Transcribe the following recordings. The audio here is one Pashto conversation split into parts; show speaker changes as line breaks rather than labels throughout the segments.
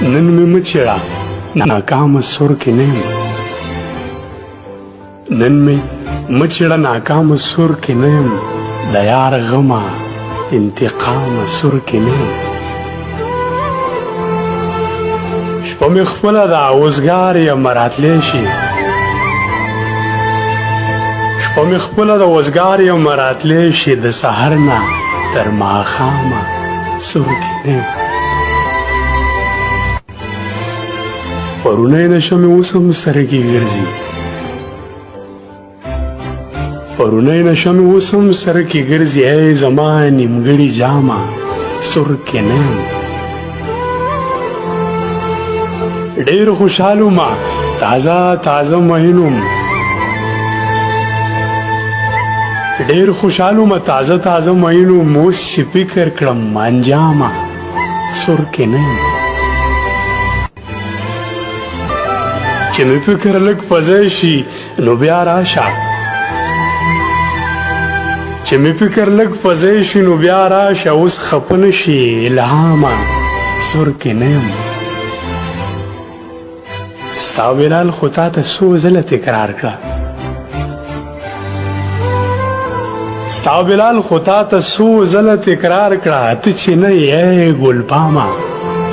نن مې مه چېړه ناکامه سور کې نه یم نن مې مه چېړه ناکامه سور کې نه یم د یار غمه انتقامه سور کې نه یم شپه مې خپله ده اوزګار یم راتلی شي شپه مې خپله ده اوزګار یم راتلی شي د سحر نه تر ماښامه سور کې نه یم پرونی نشه مې اوس هم سره کې ګرځي پرونی نشه مې اوس هم سره کې ګرځي ای زما نیمګړي جامه سور کې نه یم ډېر خوشحال وم تازه تازه مین وم ډېر خوشحال وم تازه تازه مین وم اوس چې فکر کړم انجامه سور کې نه یم چې مې فکر لږ فضی شي نو بیا راشه چې مې فکر لږ فضی شي نو بیا راشه اوس خفه نه شي الهامه سور کې نه یم ستا بلال خو تا ته څو ځله تکرار کړه ستا بلال خو تا ته څو ځله تکرار کړه ته چې نه یې ګلپامه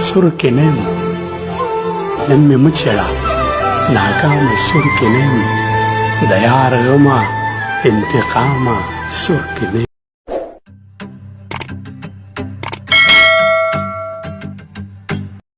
سور کې نه یم نن مې مه چېړه ناکامه سور کې نه یم د یار غمه انتقامه سور کې نه یم